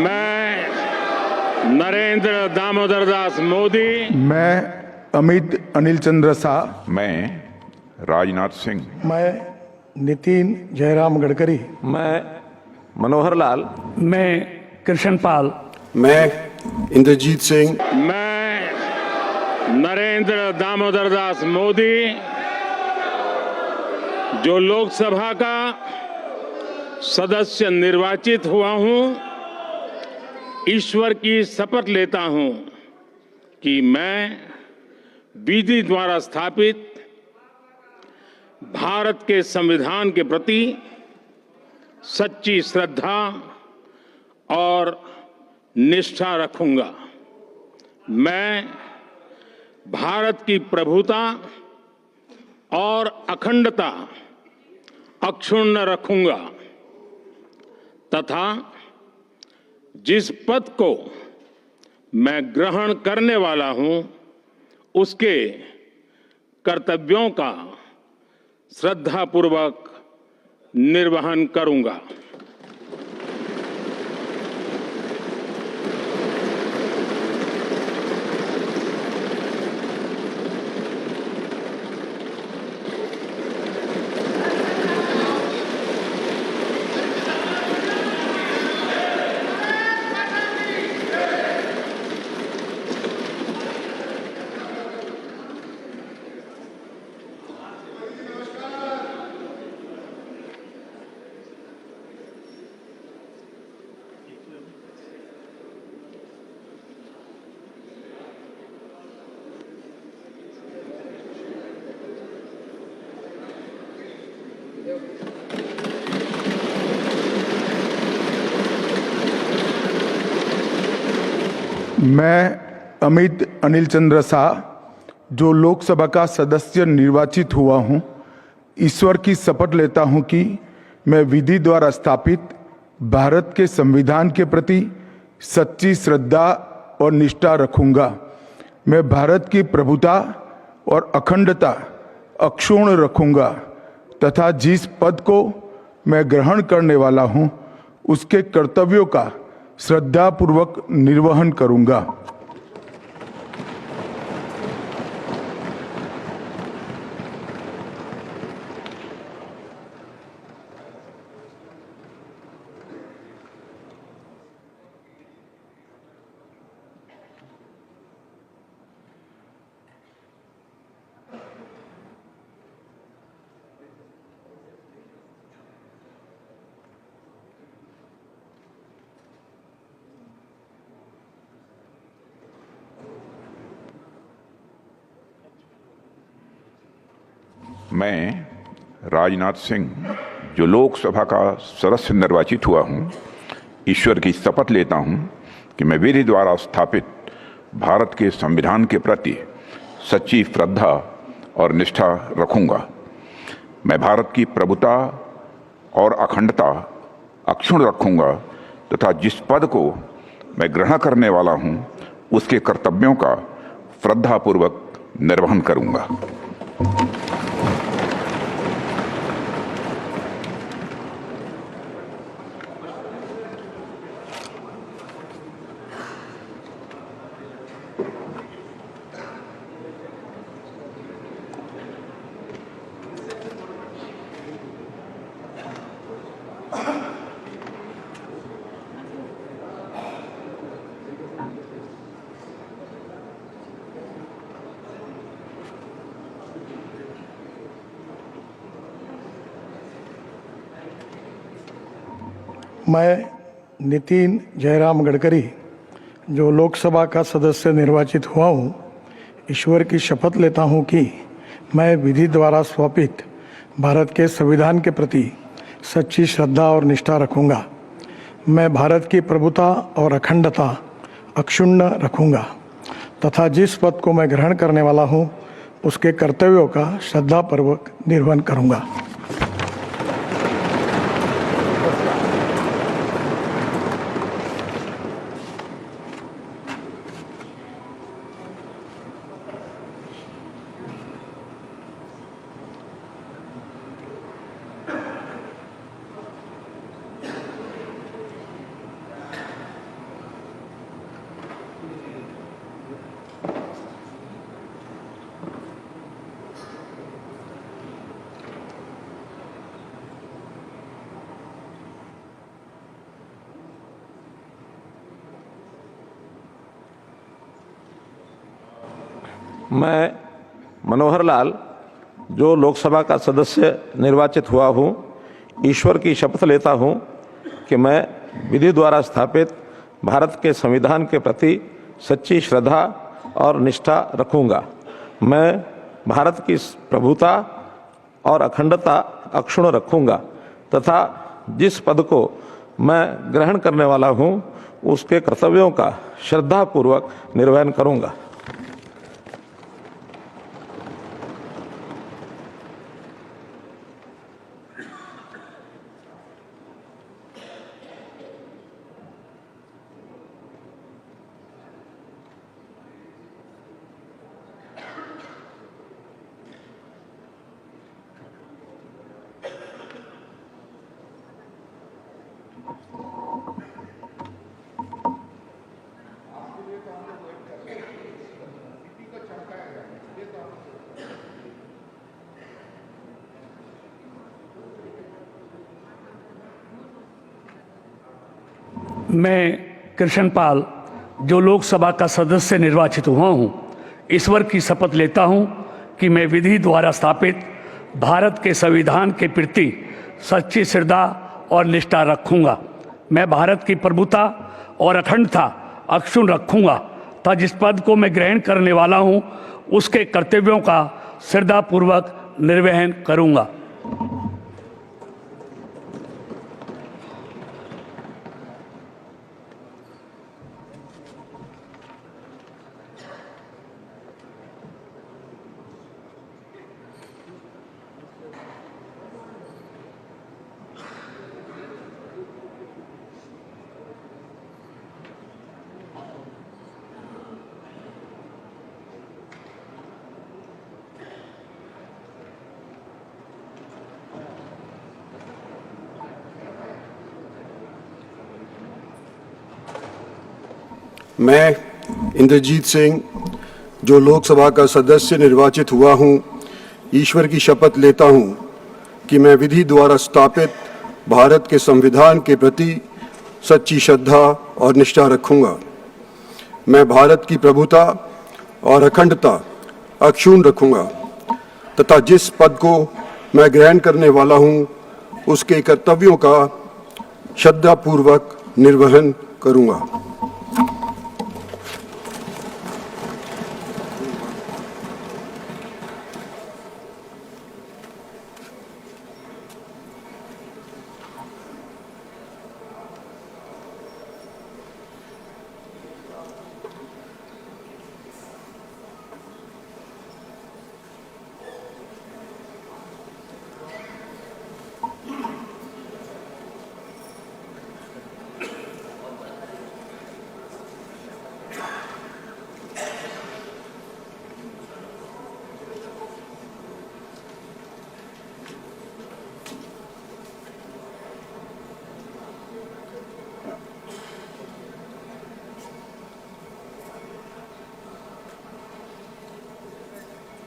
मैं नरेंद्र दामोदर दास मोदी, मैं अमित अनिल चंद्र शाह, मैं राजनाथ सिंह, मैं नितिन जयराम गडकरी, मैं मनोहर लाल, मैं कृष्ण पाल, मैं इंद्रजीत सिंह, मैं नरेंद्र दामोदर दास मोदी जो लोकसभा का सदस्य निर्वाचित हुआ हूं, ईश्वर की शपथ लेता हूं कि मैं विधि द्वारा स्थापित भारत के संविधान के प्रति सच्ची श्रद्धा और निष्ठा रखूंगा। मैं भारत की प्रभुता और अखंडता अक्षुण्ण रखूंगा तथा जिस पद को मैं ग्रहण करने वाला हूं, उसके कर्तव्यों का श्रद्धापूर्वक निर्वहन करूंगा। मैं अमित अनिल चंद्र शाह जो लोकसभा का सदस्य निर्वाचित हुआ हूं, ईश्वर की शपथ लेता हूं कि मैं विधि द्वारा स्थापित भारत के संविधान के प्रति सच्ची श्रद्धा और निष्ठा रखूंगा। मैं भारत की प्रभुता और अखंडता अक्षुण्ण रखूंगा तथा जिस पद को मैं ग्रहण करने वाला हूं, उसके कर्तव्यों का श्रद्धापूर्वक निर्वहन करूंगा। मैं राजनाथ सिंह जो लोकसभा का सदस्य निर्वाचित हुआ हूं, ईश्वर की शपथ लेता हूं कि मैं विधि द्वारा स्थापित भारत के संविधान के प्रति सच्ची श्रद्धा और निष्ठा रखूंगा। मैं भारत की प्रभुता और अखंडता अक्षुण्ण रखूंगा तथा जिस पद को मैं ग्रहण करने वाला हूं, उसके कर्तव्यों का श्रद्धापूर्वक निर्वहन करूंगा। मैं नितिन जयराम गडकरी जो लोकसभा का सदस्य निर्वाचित हुआ हूँ, ईश्वर की शपथ लेता हूँ कि मैं विधि द्वारा स्थापित भारत के संविधान के प्रति सच्ची श्रद्धा और निष्ठा रखूँगा। मैं भारत की प्रभुता और अखंडता अक्षुण्ण रखूँगा तथा जिस पद को मैं ग्रहण करने वाला हूँ, उसके कर्तव्यों का श्रद्धापूर्वक निर्वहन करूँगा। मैं मनोहर लाल जो लोकसभा का सदस्य निर्वाचित हुआ हूँ, ईश्वर की शपथ लेता हूँ कि मैं विधि द्वारा स्थापित भारत के संविधान के प्रति सच्ची श्रद्धा और निष्ठा रखूँगा। मैं भारत की प्रभुता और अखंडता अक्षुण्ण रखूँगा तथा जिस पद को मैं ग्रहण करने वाला हूँ उसके कर्तव्यों का श्रद्धापूर्वक निर्वहन करूँगा। मैं कृष्ण पाल जो लोकसभा का सदस्य निर्वाचित हुआ हूँ, ईश्वर की शपथ लेता हूँ कि मैं विधि द्वारा स्थापित भारत के संविधान के प्रति सच्ची श्रद्धा और निष्ठा रखूँगा। मैं भारत की प्रभुता और अखंडता अक्षुण्ण रखूँगा तथा जिस पद को मैं ग्रहण करने वाला हूँ उसके कर्तव्यों का श्रद्धापूर्वक निर्वहन करूँगा। मैं इंद्रजीत सिंह जो लोकसभा का सदस्य निर्वाचित हुआ हूँ, ईश्वर की शपथ लेता हूँ कि मैं विधि द्वारा स्थापित भारत के संविधान के प्रति सच्ची श्रद्धा और निष्ठा रखूँगा। मैं भारत की प्रभुता और अखंडता अक्षुण्ण रखूँगा तथा जिस पद को मैं ग्रहण करने वाला हूँ उसके कर्तव्यों का श्रद्धापूर्वक निर्वहन करूँगा।